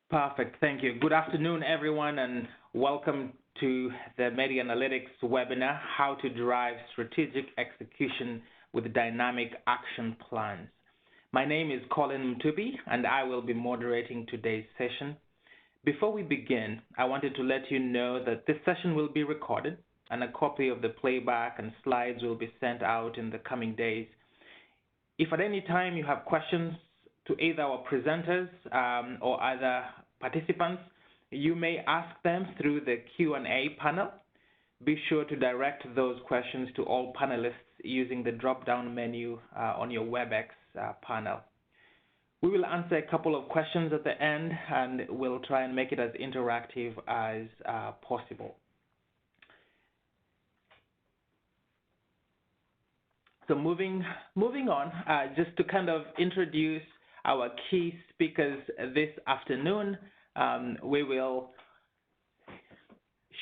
Perfect. Thank you. Good afternoon, everyone, and welcome to the Media Analytics webinar, How to Drive Strategic Execution with Dynamic Action Plans. My name is Colin Mtupi, and I will be moderating today's session. Before we begin, I wanted to let you know that this session will be recorded, and a copy of the playback and slides will be sent out in the coming days. If at any time you have questions to either our presenters or other participants, you may ask them through the Q&A panel. Be sure to direct those questions to all panelists using the drop-down menu on your WebEx panel. We will answer a couple of questions at the end, and we'll try and make it as interactive as possible. So moving on, just to kind of introduce our key speakers this afternoon, we will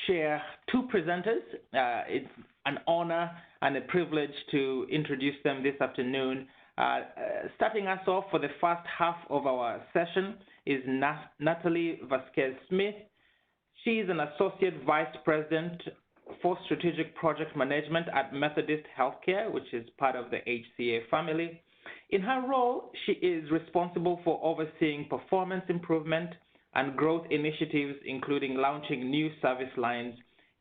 share two presenters. It's an honor and a privilege to introduce them this afternoon. Starting us off for the first half of our session is Natalie Vasquez-Smith. She is an Associate Vice President for Strategic Project Management at Methodist Healthcare, which is part of the HCA family. In her role, she is responsible for overseeing performance improvement and growth initiatives, including launching new service lines,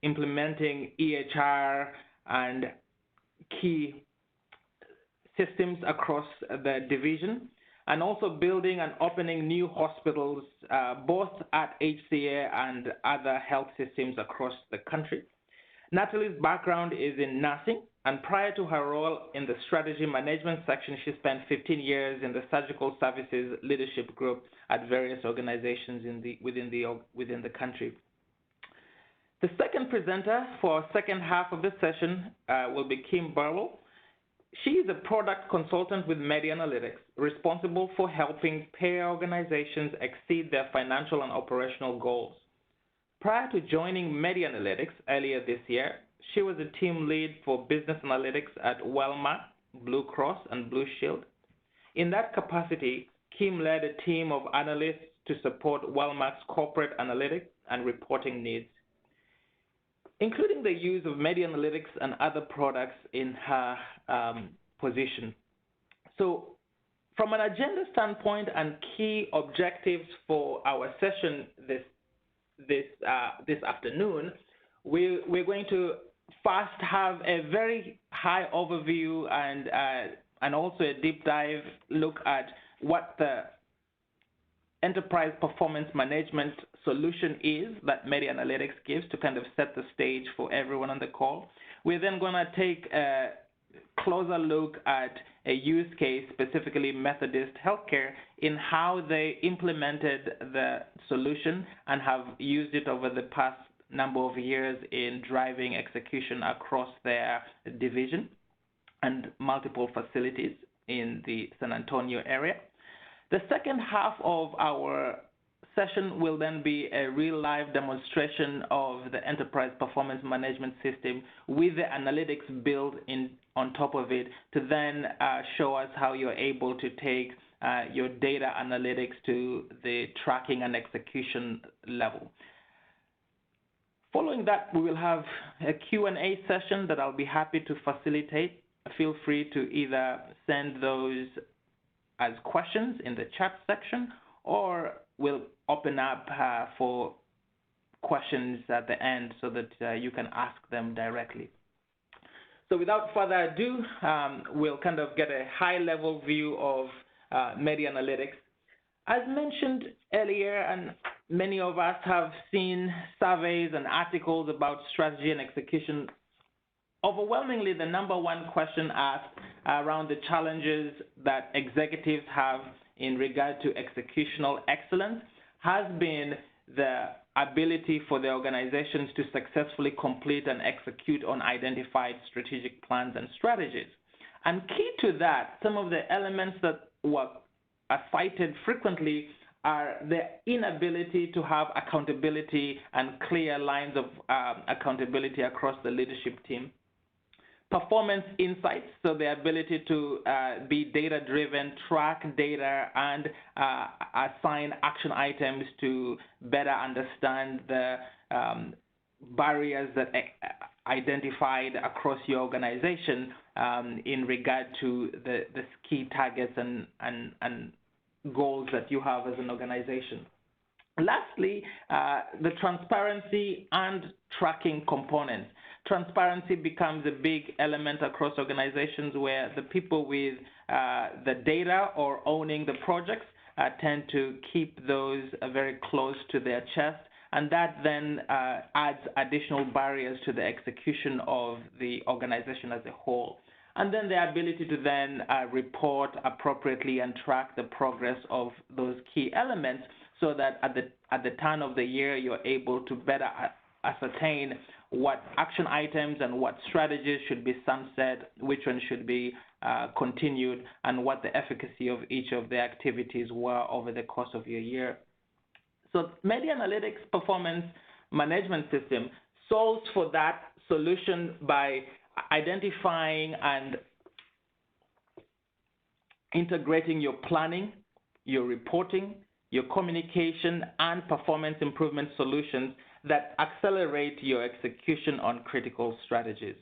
implementing EHR and key systems across the division, and also building and opening new hospitals, both at HCA and other health systems across the country. Natalie's background is in nursing, and prior to her role in the strategy management section, she spent 15 years in the surgical services leadership group at various organizations within the country. The second presenter for our second half of the session will be Kim Burwell. She is a product consultant with Media Analytics, responsible for helping payer organizations exceed their financial and operational goals. Prior to joining Media Analytics earlier this year, she was a team lead for business analytics at Wellmark, Blue Cross, and Blue Shield. In that capacity, Kim led a team of analysts to support Wellmark's corporate analytics and reporting needs, including the use of Media Analytics and other products in her position. So from an agenda standpoint and key objectives for our session this afternoon, we're going to first have a very high overview and also a deep dive look at what the enterprise performance management solution is that Media Analytics gives to kind of set the stage for everyone on the call. We're then going to take a closer look at a use case, specifically Methodist Healthcare, in how they implemented the solution and have used it over the past number of years in driving execution across their division and multiple facilities in the San Antonio area. The second half of our session will then be a real live demonstration of the enterprise performance management system with the analytics built in on top of it to then show us how you're able to take your data analytics to the tracking and execution level. Following that, we will have a Q&A session that I'll be happy to facilitate. Feel free to either send those as questions in the chat section, or we'll open up for questions at the end so that you can ask them directly. So without further ado, we'll kind of get a high-level view of Media Analytics. As mentioned earlier, and many of us have seen surveys and articles about strategy and execution, overwhelmingly the number one question asked around the challenges that executives have in regard to executional excellence has been the ability for the organizations to successfully complete and execute on identified strategic plans and strategies. And key to that, some of the elements that are cited frequently are the inability to have accountability and clear lines of accountability across the leadership team. Performance insights, so the ability to be data-driven, track data, and assign action items to better understand the barriers that identified across your organization in regard to the key targets and goals that you have as an organization. Lastly, the transparency and tracking components. Transparency becomes a big element across organizations where the people with the data or owning the projects tend to keep those very close to their chest, and that then adds additional barriers to the execution of the organization as a whole. And then the ability to then report appropriately and track the progress of those key elements so that at the turn of the year, you're able to better ascertain what action items and what strategies should be sunset, which one should be continued, and what the efficacy of each of the activities were over the course of your year. So Media Analytics Performance Management System solves for that solution by identifying and integrating your planning, your reporting, your communication, and performance improvement solutions that accelerate your execution on critical strategies,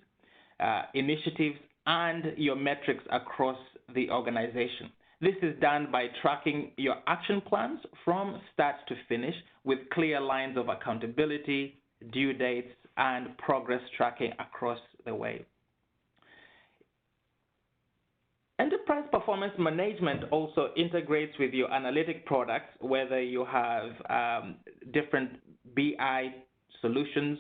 initiatives, and your metrics across the organization. This is done by tracking your action plans from start to finish with clear lines of accountability, due dates, and progress tracking across the way. Enterprise performance management also integrates with your analytic products, whether you have different BI solutions,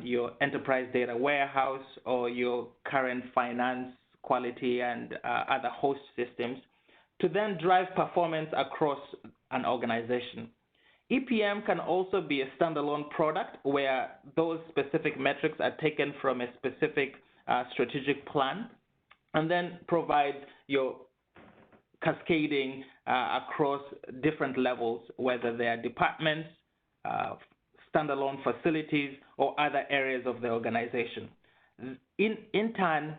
your enterprise data warehouse, or your current finance, quality, and other host systems, to then drive performance across an organization. EPM can also be a standalone product where those specific metrics are taken from a specific strategic plan and then provides your cascading across different levels, whether they are departments, standalone facilities, or other areas of the organization. In turn,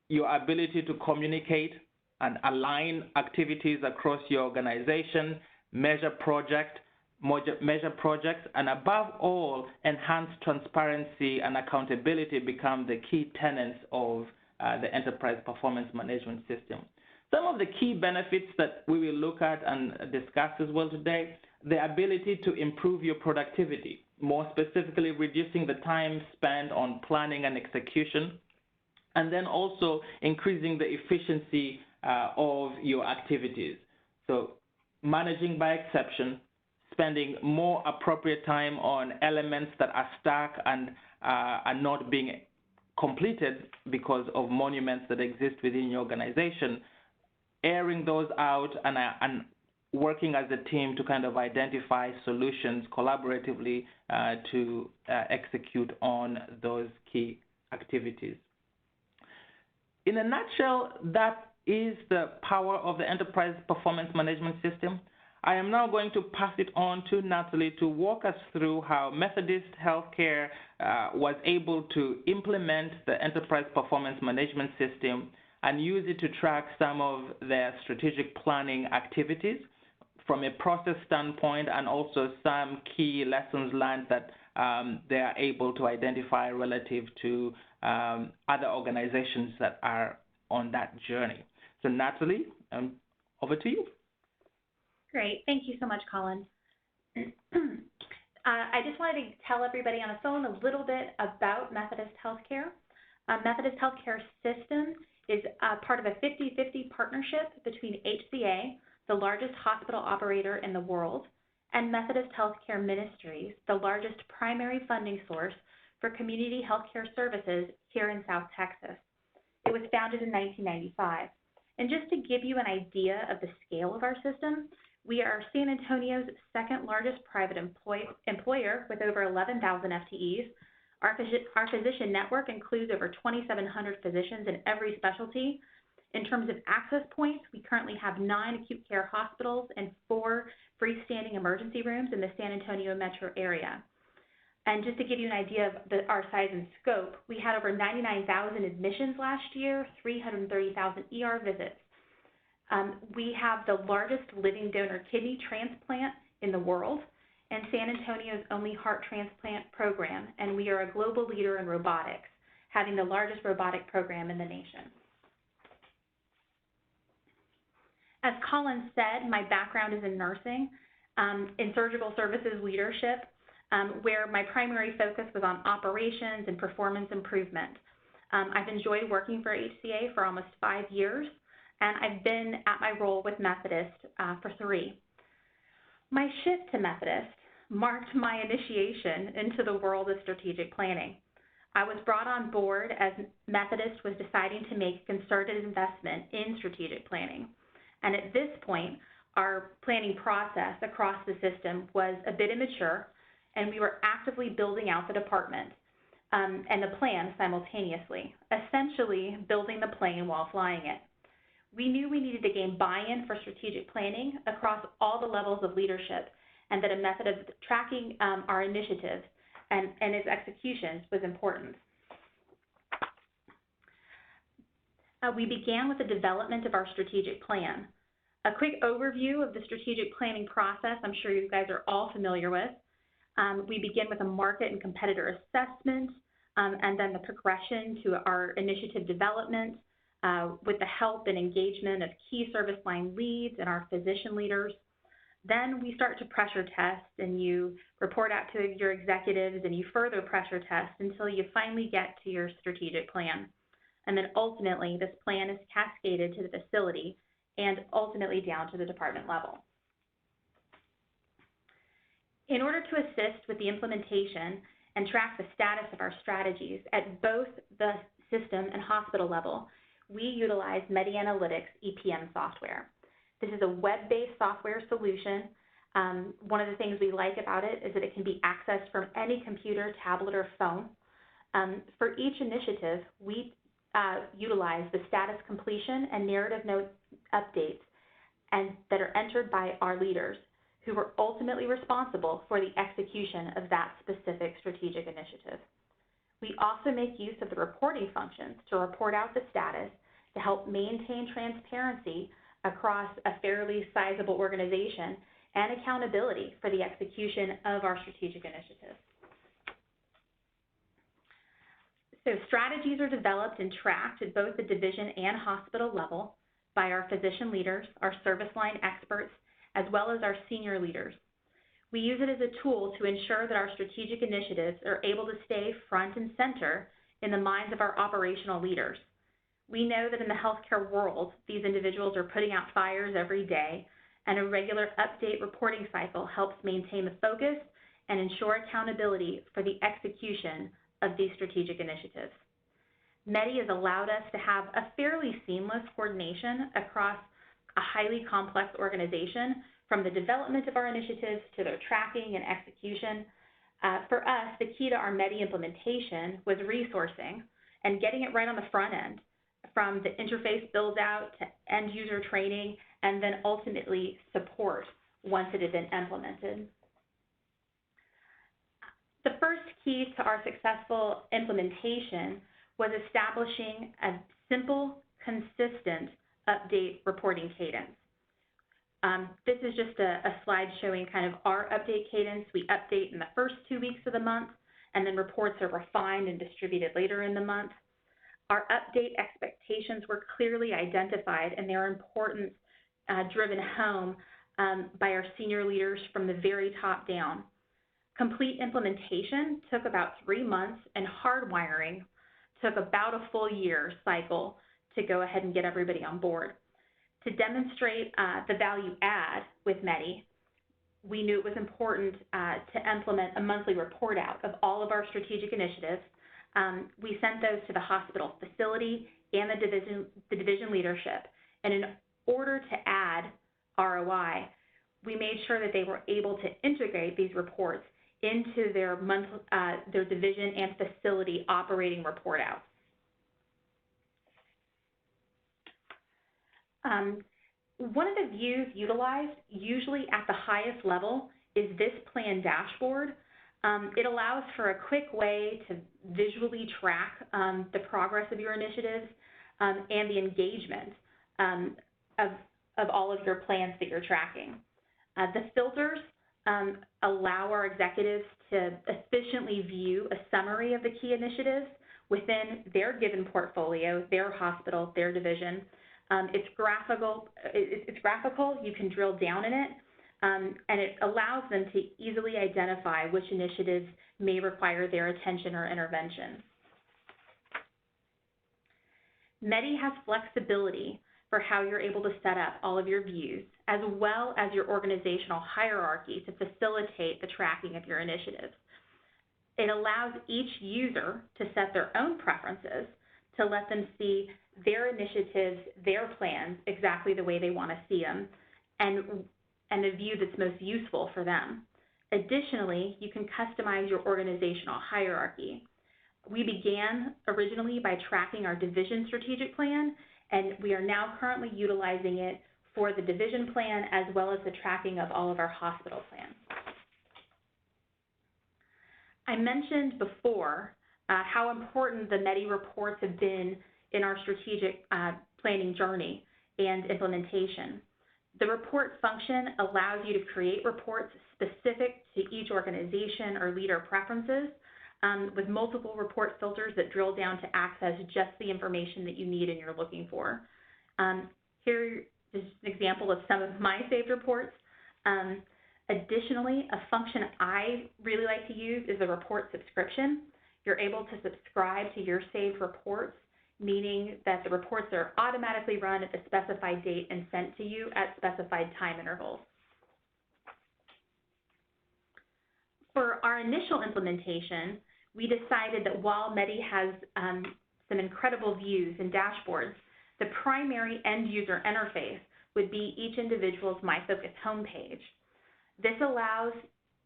your ability to communicate and align activities across your organization, measure projects, and above all, enhance transparency and accountability become the key tenets of the enterprise performance management system. Some of the key benefits that we will look at and discuss as well today: the ability to improve your productivity, more specifically reducing the time spent on planning and execution, and then also increasing the efficiency of your activities. So managing by exception, spending more appropriate time on elements that are stuck and are not being completed because of monuments that exist within your organization, airing those out and working as a team to kind of identify solutions collaboratively to execute on those key activities. In a nutshell, that is the power of the enterprise performance management system. I am now going to pass it on to Natalie to walk us through how Methodist Healthcare was able to implement the enterprise performance management system and use it to track some of their strategic planning activities from a process standpoint, and also some key lessons learned that they are able to identify relative to other organizations that are on that journey. So Natalie, over to you. Great. Thank you so much, Colin. I just wanted to tell everybody on the phone a little bit about Methodist Healthcare. Methodist Healthcare System is part of a 50-50 partnership between HCA, the largest hospital operator in the world, and Methodist Healthcare Ministries, the largest primary funding source for community healthcare services here in South Texas. It was founded in 1995. And just to give you an idea of the scale of our system, we are San Antonio's second largest private employer with over 11,000 FTEs. Our physician network includes over 2,700 physicians in every specialty. In terms of access points, we currently have 9 acute care hospitals and 4 freestanding emergency rooms in the San Antonio metro area. And just to give you an idea of our size and scope, we had over 99,000 admissions last year, 330,000 ER visits. We have the largest living donor kidney transplant in the world, and San Antonio's only heart transplant program, and we are a global leader in robotics, having the largest robotic program in the nation. As Colin said, my background is in nursing, in surgical services leadership, where my primary focus was on operations and performance improvement. I've enjoyed working for HCA for almost 5 years, and I've been at my role with Methodist for 3. My shift to Methodist marked my initiation into the world of strategic planning. I was brought on board as Methodist was deciding to make a concerted investment in strategic planning. And at this point, our planning process across the system was a bit immature, and we were actively building out the department and the plan simultaneously, essentially building the plane while flying it. We knew we needed to gain buy-in for strategic planning across all the levels of leadership, and that a method of tracking our initiatives and its executions was important. We began with the development of our strategic plan. A quick overview of the strategic planning process I'm sure you guys are all familiar with. We begin with a market and competitor assessment, and then the progression to our initiative development with the help and engagement of key service line leads and our physician leaders. Then we start to pressure test, and you report out to your executives, and you further pressure test until you finally get to your strategic plan. And then ultimately, this plan is cascaded to the facility and ultimately down to the department level. In order to assist with the implementation and track the status of our strategies at both the system and hospital level, we utilize MediAnalytics EPM software. This is a web-based software solution. One of the things we like about it is that it can be accessed from any computer, tablet, or phone. For each initiative, we utilize the status completion and narrative note updates that are entered by our leaders, who are ultimately responsible for the execution of that specific strategic initiative. We also make use of the reporting functions to report out the status to help maintain transparency across a fairly sizable organization and accountability for the execution of our strategic initiatives. So strategies are developed and tracked at both the division and hospital level by our physician leaders, our service line experts, as well as our senior leaders. We use it as a tool to ensure that our strategic initiatives are able to stay front and center in the minds of our operational leaders. We know that in the healthcare world, these individuals are putting out fires every day, and a regular update reporting cycle helps maintain the focus and ensure accountability for the execution of these strategic initiatives. Medi has allowed us to have a fairly seamless coordination across a highly complex organization, from the development of our initiatives to their tracking and execution. For us, the key to our Medi implementation was resourcing and getting it right on the front end, from the interface build out to end user training, and then ultimately support once it had been implemented. The first key to our successful implementation was establishing a simple, consistent update reporting cadence. This is just a slide showing kind of our update cadence. We update in the first 2 weeks of the month, and then reports are refined and distributed later in the month. Our update expectations were clearly identified, and they're important, driven home by our senior leaders from the very top down. Complete implementation took about 3 months, and hardwiring took about a full year cycle to go ahead and get everybody on board. To demonstrate the value add with Medi, we knew it was important to implement a monthly report out of all of our strategic initiatives. We sent those to the hospital facility and the division leadership. And in order to add ROI, we made sure that they were able to integrate these reports into their division and facility operating report outs. One of the views utilized, usually at the highest level, is this plan dashboard. It allows for a quick way to visually track the progress of your initiatives and the engagement of all of your plans that you're tracking. The filters allow our executives to efficiently view a summary of the key initiatives within their given portfolio, their hospital, their division. It's graphical. You can drill down in it, and it allows them to easily identify which initiatives may require their attention or intervention. Medi has flexibility for how you're able to set up all of your views, as well as your organizational hierarchy to facilitate the tracking of your initiatives. It allows each user to set their own preferences to let them see their initiatives, their plans, exactly the way they want to see them, and the view that's most useful for them. Additionally, you can customize your organizational hierarchy. We began originally by tracking our division strategic plan, and we are now currently utilizing it for the division plan as well as the tracking of all of our hospital plans. I mentioned before how important the Medi reports have been in our strategic planning journey and implementation. The report function allows you to create reports specific to each organization or leader preferences with multiple report filters that drill down to access just the information that you need and you're looking for. Here is an example of some of my saved reports. Additionally, a function I really like to use is the report subscription. You're able to subscribe to your saved reports, meaning that the reports are automatically run at the specified date and sent to you at specified time intervals. For our initial implementation, we decided that while Medi has some incredible views and dashboards, the primary end user interface would be each individual's MyFocus homepage. This allows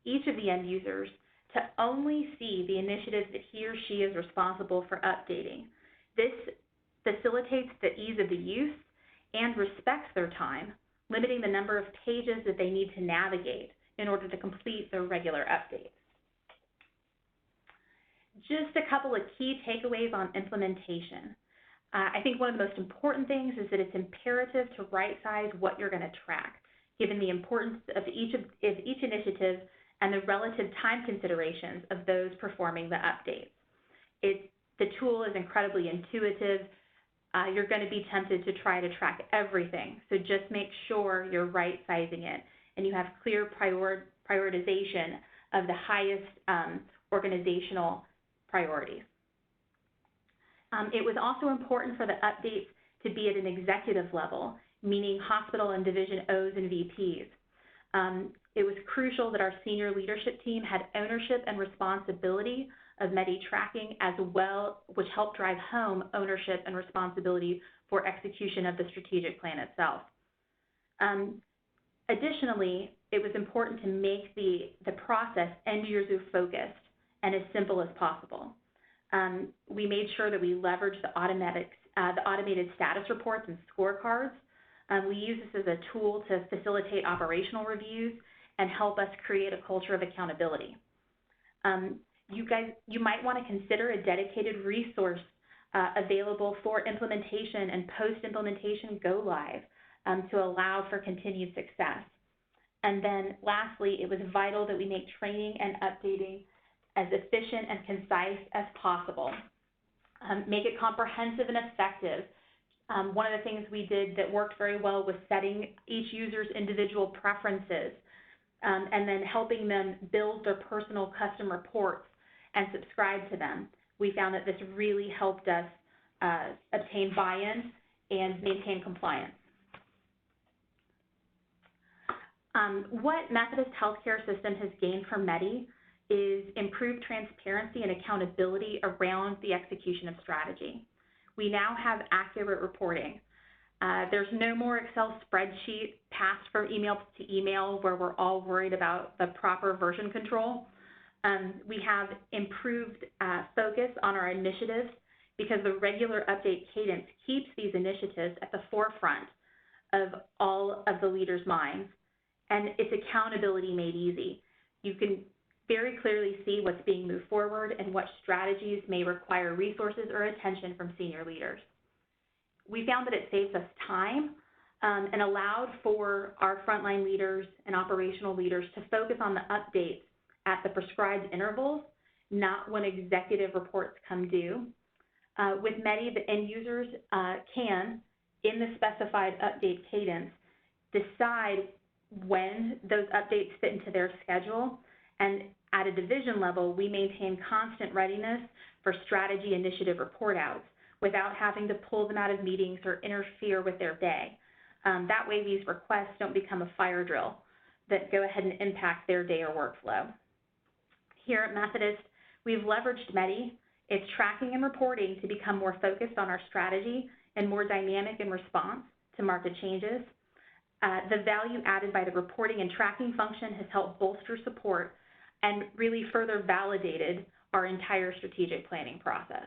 each of the end users to only see the initiatives that he or she is responsible for updating. This facilitates the ease of the use and respects their time, limiting the number of pages that they need to navigate in order to complete their regular updates. Just a couple of key takeaways on implementation. I think one of the most important things is that it's imperative to right-size what you're going to track, given the importance of each initiative and the relative time considerations of those performing the updates. The tool is incredibly intuitive. You're going to be tempted to try to track everything, so just make sure you're right-sizing it and you have clear prioritization of the highest organizational priorities. It was also important for the updates to be at an executive level, meaning hospital and division O's and VPs. It was crucial that our senior leadership team had ownership and responsibility of Medi tracking as well, which helped drive home ownership and responsibility for execution of the strategic plan itself. Additionally, it was important to make the process end-user focused and as simple as possible. We made sure that we leveraged the automated status reports and scorecards. We use this as a tool to facilitate operational reviews and help us create a culture of accountability. You might want to consider a dedicated resource available for implementation and post-implementation go live to allow for continued success. And then lastly, it was vital that we make training and updating as efficient and concise as possible. Make it comprehensive and effective. One of the things we did that worked very well was setting each user's individual preferences and then helping them build their personal custom reports and subscribe to them. We found that this really helped us obtain buy-in and maintain compliance. What Methodist Healthcare System has gained from Medi is improved transparency and accountability around the execution of strategy. We now have accurate reporting. There's no more Excel spreadsheet passed from email to email where we're all worried about the proper version control. We have improved focus on our initiatives because the regular update cadence keeps these initiatives at the forefront of all of the leaders' minds, and it's accountability made easy. You can very clearly see what's being moved forward and what strategies may require resources or attention from senior leaders. We found that it saves us time and allowed for our frontline leaders and operational leaders to focus on the updates at the prescribed intervals, not when executive reports come due. With Medi, the end users can, in the specified update cadence, decide when those updates fit into their schedule, and at a division level, we maintain constant readiness for strategy initiative report outs without having to pull them out of meetings or interfere with their day. That way, these requests don't become a fire drill that go ahead and impact their day or workflow. Here at Methodist, we've leveraged Medi, its tracking and reporting, to become more focused on our strategy and more dynamic in response to market changes. The value added by the reporting and tracking function has helped bolster support and really further validated our entire strategic planning process.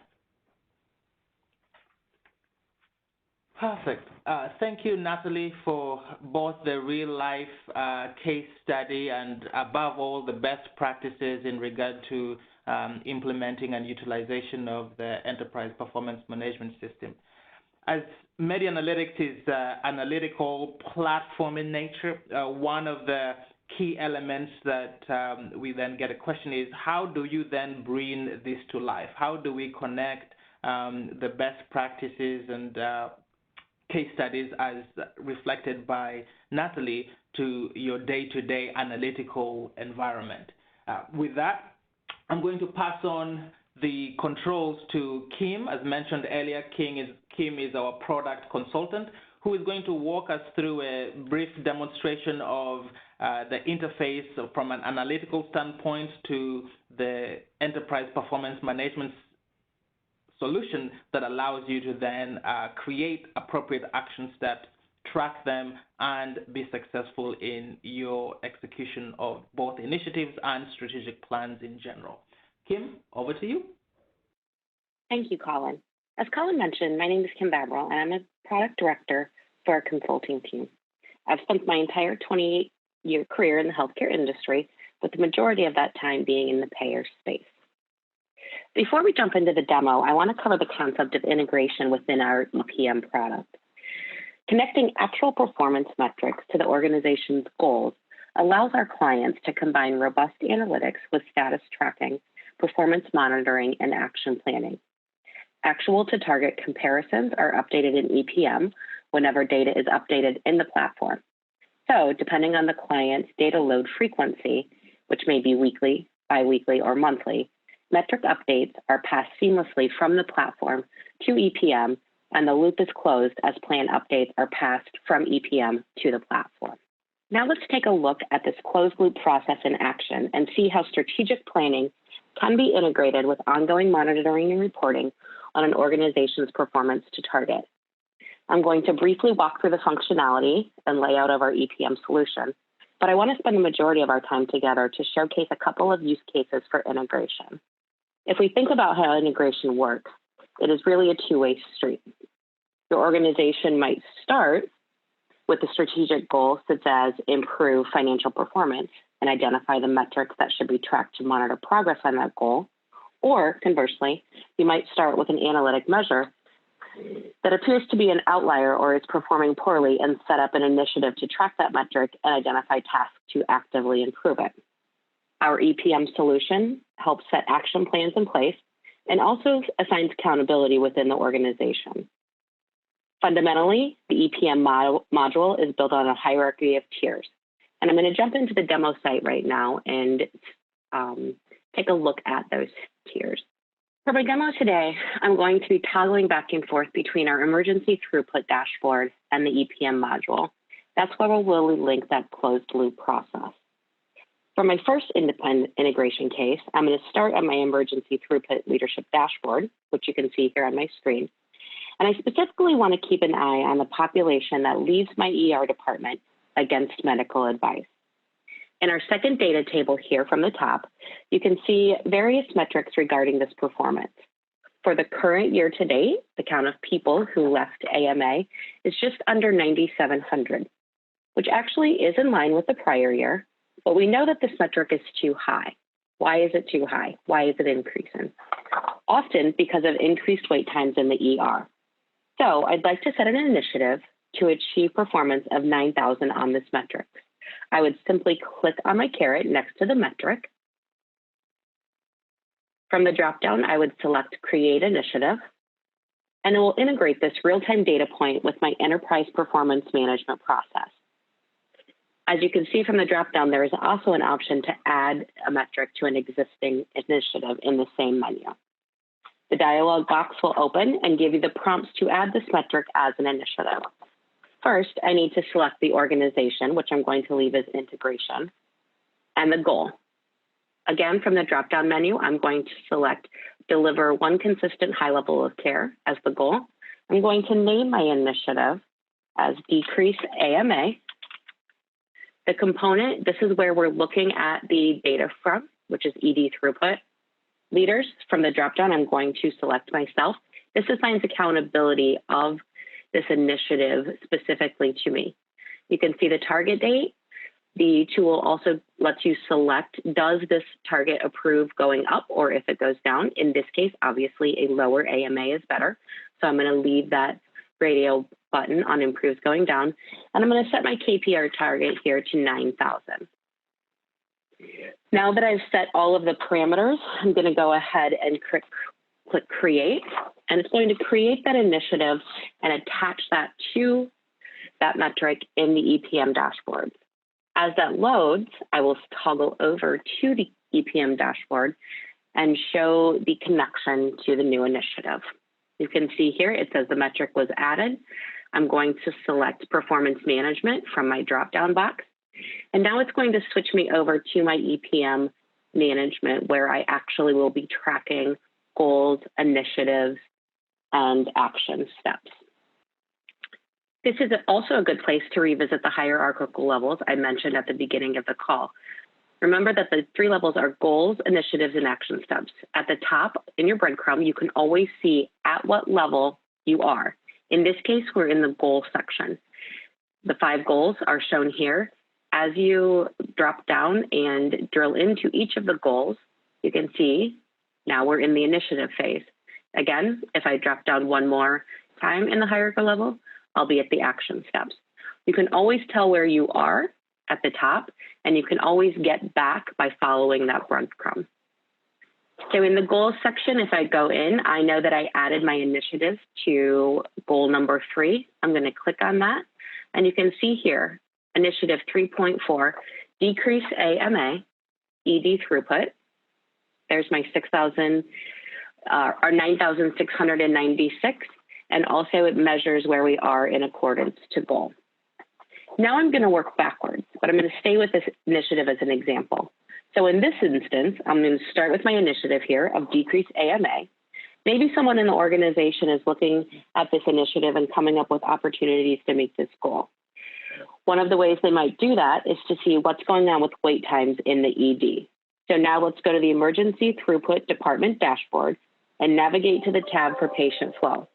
Perfect. Thank you, Natalie, for both the real-life case study and, above all, the best practices in regard to implementing and utilization of the Enterprise Performance Management System. As Medi Analytics is analytical platform in nature, one of the key elements that we then get a question is, how do you then bring this to life? How do we connect the best practices and case studies as reflected by Natalie to your day-to-day analytical environment? With that, I'm going to pass on the controls to Kim. As mentioned earlier, Kim is our product consultant who is going to walk us through a brief demonstration of the interface from an analytical standpoint to the Enterprise Performance Management solution that allows you to then create appropriate action steps, track them, and be successful in your execution of both initiatives and strategic plans in general. Kim, over to you. Thank you, Colin. As Colin mentioned, my name is Kim Babberl, and I'm a product director for our consulting team. I've spent my entire 28-year career in the healthcare industry, with the majority of that time being in the payer space. Before we jump into the demo, I want to cover the concept of integration within our EPM product. Connecting actual performance metrics to the organization's goals allows our clients to combine robust analytics with status tracking, performance monitoring, and action planning. Actual to target comparisons are updated in EPM whenever data is updated in the platform. So, depending on the client's data load frequency, which may be weekly, biweekly, or monthly, metric updates are passed seamlessly from the platform to EPM, and the loop is closed as plan updates are passed from EPM to the platform. Now let's take a look at this closed loop process in action and see how strategic planning can be integrated with ongoing monitoring and reporting on an organization's performance to target. I'm going to briefly walk through the functionality and layout of our EPM solution, but I want to spend the majority of our time together to showcase a couple of use cases for integration. If we think about how integration works, it is really a two-way street. Your organization might start with a strategic goal such as improve financial performance and identify the metrics that should be tracked to monitor progress on that goal. Or conversely, you might start with an analytic measure that appears to be an outlier or is performing poorly and set up an initiative to track that metric and identify tasks to actively improve it. Our EPM solution helps set action plans in place and also assigns accountability within the organization. Fundamentally, the EPM module is built on a hierarchy of tiers. And I'm going to jump into the demo site right now and take a look at those tiers. For my demo today, I'm going to be toggling back and forth between our emergency throughput dashboard and the EPM module. That's where we'll link that closed loop process. For my first independent integration case, I'm going to start on my emergency throughput leadership dashboard, which you can see here on my screen. And I specifically want to keep an eye on the population that leaves my ER department against medical advice. In our second data table here from the top, you can see various metrics regarding this performance. For the current year to date, the count of people who left AMA is just under 9,700, which actually is in line with the prior year, but we know that this metric is too high. Why is it too high? Why is it increasing? Often because of increased wait times in the ER. So I'd like to set an initiative to achieve performance of 9,000 on this metric. I would simply click on my caret next to the metric. From the dropdown, I would select Create Initiative, and it will integrate this real-time data point with my enterprise performance management process. As you can see from the dropdown, there is also an option to add a metric to an existing initiative in the same menu. The dialog box will open and give you the prompts to add this metric as an initiative. First, I need to select the organization, which I'm going to leave as integration, and the goal. Again, from the drop-down menu, I'm going to select deliver one consistent high level of care as the goal. I'm going to name my initiative as decrease AMA. The component, this is where we're looking at the data from, which is ED throughput. Leaders, from the dropdown, I'm going to select myself. This assigns accountability of this initiative specifically to me. You can see the target date. The tool also lets you select, does this target approve going up or if it goes down? In this case, obviously a lower AMA is better. So I'm going to leave that radio button on improves going down. And I'm going to set my KPR target here to 9,000. Now that I've set all of the parameters, I'm going to go ahead and click Create. And it's going to create that initiative and attach that to that metric in the EPM dashboard. As that loads, I will toggle over to the EPM dashboard and show the connection to the new initiative. You can see here, it says the metric was added. I'm going to select performance management from my drop-down box. And now it's going to switch me over to my EPM management where I actually will be tracking goals, initiatives, and action steps. This is also a good place to revisit the hierarchical levels I mentioned at the beginning of the call. Remember that the 3 levels are goals, initiatives, and action steps. At the top in your breadcrumb, you can always see at what level you are. In this case, we're in the goal section. The 5 goals are shown here. As you drop down and drill into each of the goals, you can see now we're in the initiative phase. Again, if I drop down one more time in the hierarchical level, I'll be at the action steps. You can always tell where you are at the top, and you can always get back by following that breadcrumb. So in the goals section, if I go in, I know that I added my initiative to goal number 3. I'm going to click on that, and you can see here, initiative 3.4, decrease AMA, ED throughput. There's my 9,696. And also it measures where we are in accordance to goal. Now I'm going to work backwards, but I'm going to stay with this initiative as an example. So in this instance, I'm going to start with my initiative here of decrease AMA. Maybe someone in the organization is looking at this initiative and coming up with opportunities to meet this goal. One of the ways they might do that is to see what's going on with wait times in the ED. So now let's go to the Emergency Throughput Department dashboard and navigate to the tab for patient flow.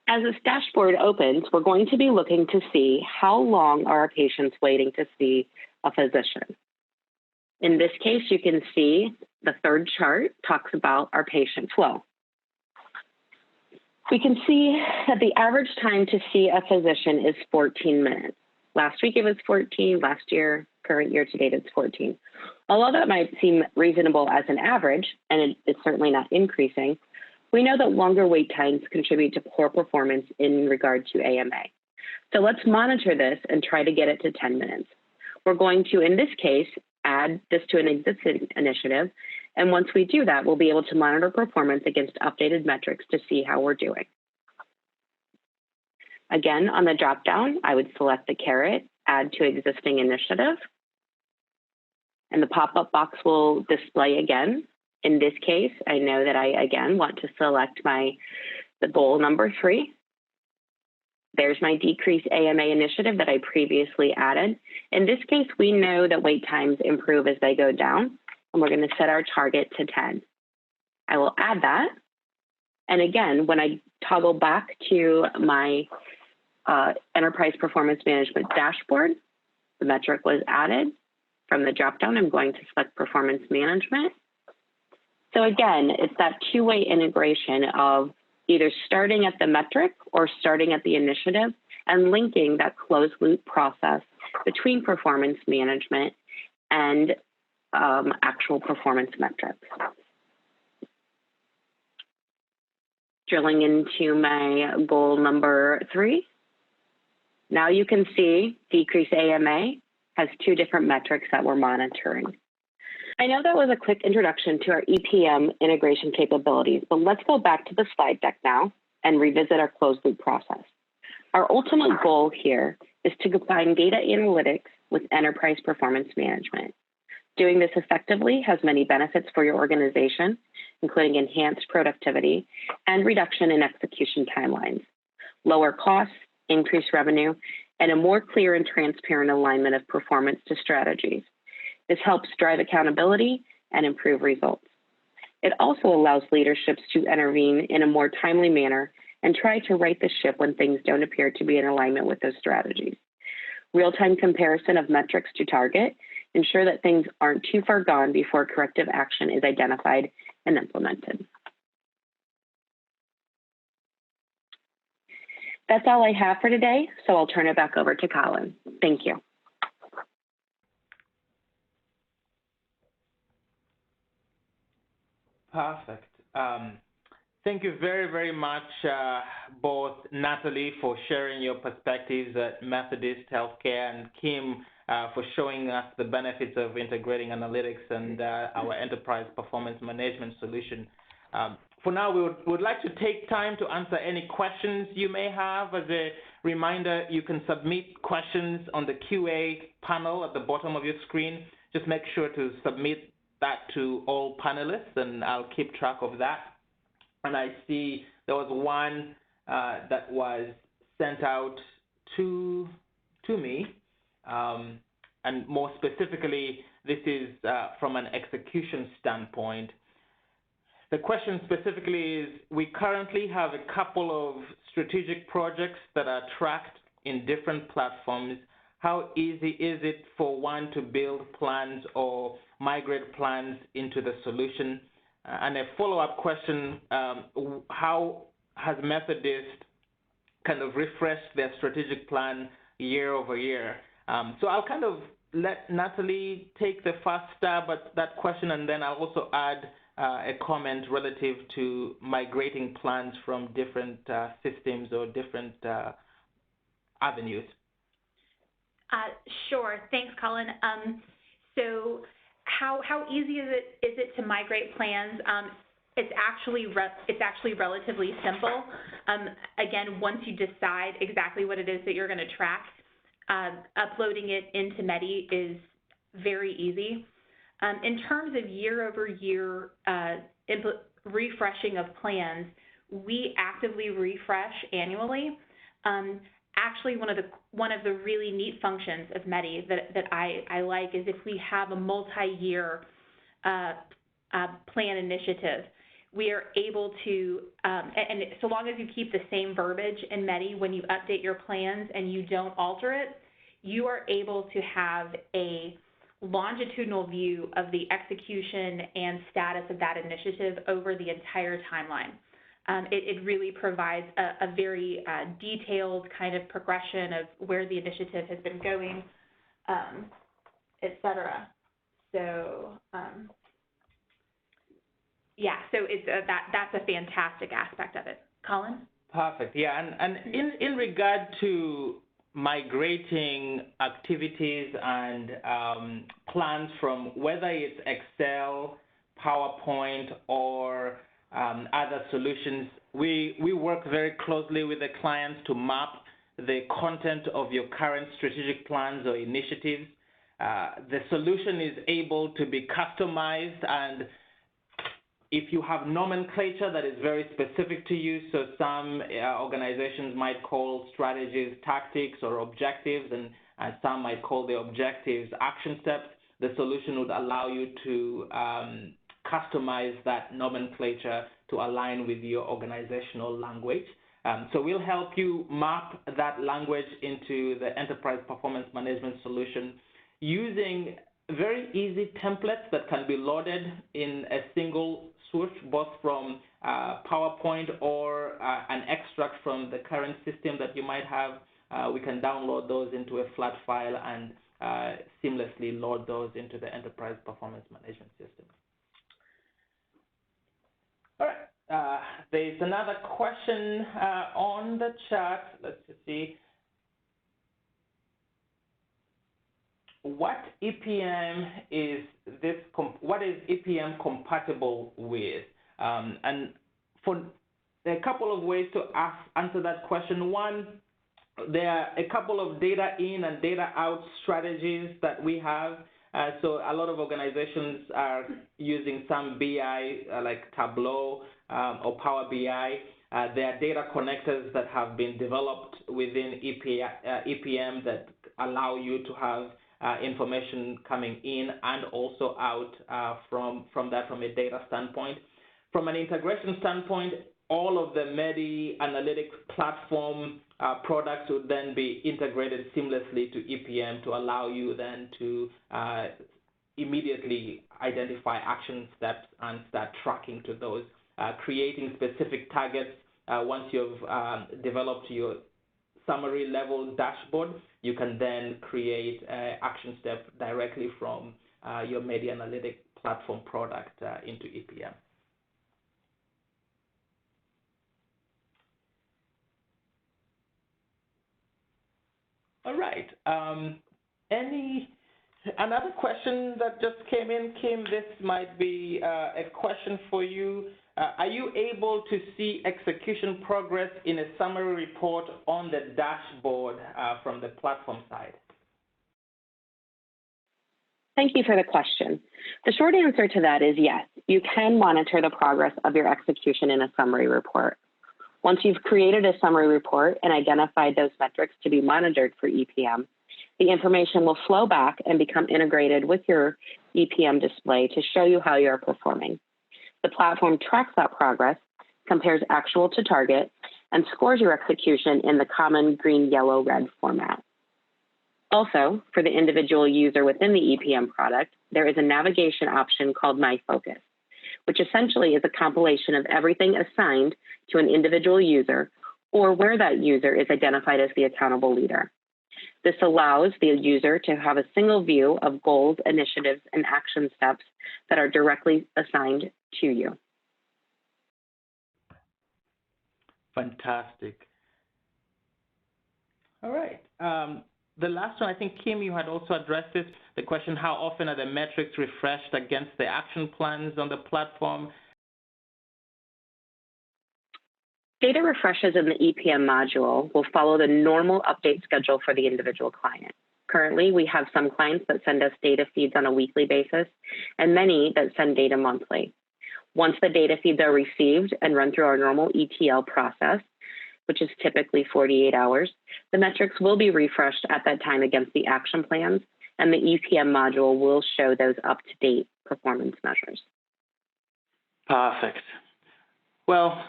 As this dashboard opens, we're going to be looking to see how long are our patients waiting to see a physician. In this case, you can see the third chart talks about our patient flow. We can see that the average time to see a physician is 14 minutes. Last week it was 14, last year, current year to date, it's 14. Although that might seem reasonable as an average, and it's certainly not increasing, we know that longer wait times contribute to poor performance in regard to AMA. So let's monitor this and try to get it to 10 minutes. We're going to, in this case, add this to an existing initiative. And once we do that, we'll be able to monitor performance against updated metrics to see how we're doing. Again, on the dropdown, I would select the caret, add to existing initiative. And the pop-up box will display again. In this case, I know that I, again, want to select the goal number 3. There's my decrease AMA initiative that I previously added. In this case, we know that wait times improve as they go down, and we're going to set our target to 10. I will add that. And again, when I toggle back to my enterprise performance management dashboard, the metric was added. From the dropdown, I'm going to select performance management. So again, it's that two-way integration of either starting at the metric or starting at the initiative and linking that closed loop process between performance management and actual performance metrics. Drilling into my goal number 3. Now you can see decrease AMA has 2 different metrics that we're monitoring. I know that was a quick introduction to our EPM integration capabilities, but let's go back to the slide deck now and revisit our closed loop process. Our ultimate goal here is to combine data analytics with enterprise performance management. Doing this effectively has many benefits for your organization, including enhanced productivity and reduction in execution timelines, lower costs, increased revenue, and a more clear and transparent alignment of performance to strategies. This helps drive accountability and improve results. It also allows leaderships to intervene in a more timely manner and try to right the ship when things don't appear to be in alignment with those strategies. Real-time comparison of metrics to target ensure that things aren't too far gone before corrective action is identified and implemented. That's all I have for today, so I'll turn it back over to Colin. Thank you. Perfect. Thank you very, very much, both Natalie for sharing your perspectives at Methodist Healthcare and Kim for showing us the benefits of integrating analytics and our enterprise performance management solution. For now, we would like to take time to answer any questions you may have. As a reminder, you can submit questions on the QA panel at the bottom of your screen. Just make sure to submit that to all panelists, and I'll keep track of that. And I see there was one that was sent out to me, and more specifically, this is from an execution standpoint. The question specifically is, we currently have a couple of strategic projects that are tracked in different platforms. How easy is it for one to build plans or migrate plans into the solution? And a follow-up question, how has Methodist kind of refreshed their strategic plan year over year? So I'll kind of let Natalie take the first stab at that question, and then I'll also add a comment relative to migrating plans from different systems or different avenues. Sure. Thanks, Colin. So how easy is it to migrate plans? It's actually relatively simple. Again, once you decide exactly what it is that you're going to track, uploading it into Medi is very easy. In terms of year-over-year refreshing of plans, we actively refresh annually. Actually, one of the really neat functions of Medi that I like is if we have a multi-year plan initiative, we are able to, and so long as you keep the same verbiage in Medi when you update your plans and you don't alter it, you are able to have a longitudinal view of the execution and status of that initiative over the entire timeline. It really provides a very detailed kind of progression of where the initiative has been going, et cetera. So, yeah, so that's a fantastic aspect of it. Colin? Perfect, yeah, and in regard to migrating activities and plans from whether it's Excel, PowerPoint, or other solutions, we work very closely with the clients to map the content of your current strategic plans or initiatives. The solution is able to be customized, and if you have nomenclature that is very specific to you, so some organizations might call strategies tactics or objectives, and some might call the objectives action steps, the solution would allow you to customize that nomenclature to align with your organizational language. So we'll help you map that language into the enterprise performance management solution using very easy templates that can be loaded in a single swoosh, both from PowerPoint or an extract from the current system that you might have. We can download those into a flat file and seamlessly load those into the enterprise performance management system. All right, there's another question on the chat. Let's see. What EPM is this? What is EPM compatible with? And for a couple of ways to answer that question. One, there are a couple of data in and data out strategies that we have. So a lot of organizations are using some BI like Tableau or Power BI. There are data connectors that have been developed within EPM that allow you to have information coming in and also out from a data standpoint. From an integration standpoint, all of the Medi Analytics platform products would then be integrated seamlessly to EPM to allow you then to immediately identify action steps and start tracking to those, creating specific targets. Once you've developed your summary level dashboard, you can then create an action step directly from your Medi Analytics platform product into EPM. All right. Another question that just came in, Kim, this might be a question for you. Are you able to see execution progress in a summary report on the dashboard from the platform side? Thank you for the question. The short answer to that is yes, you can monitor the progress of your execution in a summary report. Once you've created a summary report and identified those metrics to be monitored for EPM, the information will flow back and become integrated with your EPM display to show you how you're performing. The platform tracks that progress, compares actual to target, and scores your execution in the common green, yellow, red format. Also, for the individual user within the EPM product, there is a navigation option called My Focus, which essentially is a compilation of everything assigned to an individual user or where that user is identified as the accountable leader. This allows the user to have a single view of goals, initiatives, and action steps that are directly assigned to you. Fantastic. All right. The last one, I think, Kim, you had also addressed this, the question, how often are the metrics refreshed against the action plans on the platform? Data refreshes in the EPM module will follow the normal update schedule for the individual client. Currently, we have some clients that send us data feeds on a weekly basis and many that send data monthly. Once the data feeds are received and run through our normal ETL process, which is typically 48 hours, the metrics will be refreshed at that time against the action plans, and the EPM module will show those up-to-date performance measures. Perfect. Well,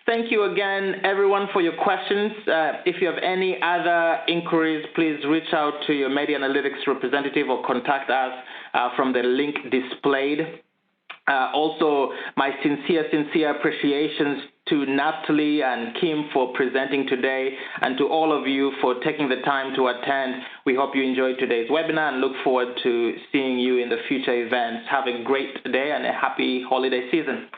thank you again, everyone, for your questions. If you have any other inquiries, please reach out to your Medi Analytics representative or contact us from the link displayed. Also, my sincere appreciations to Natalie and Kim for presenting today, and to all of you for taking the time to attend. We hope you enjoyed today's webinar and look forward to seeing you in the future events. Have a great day and a happy holiday season.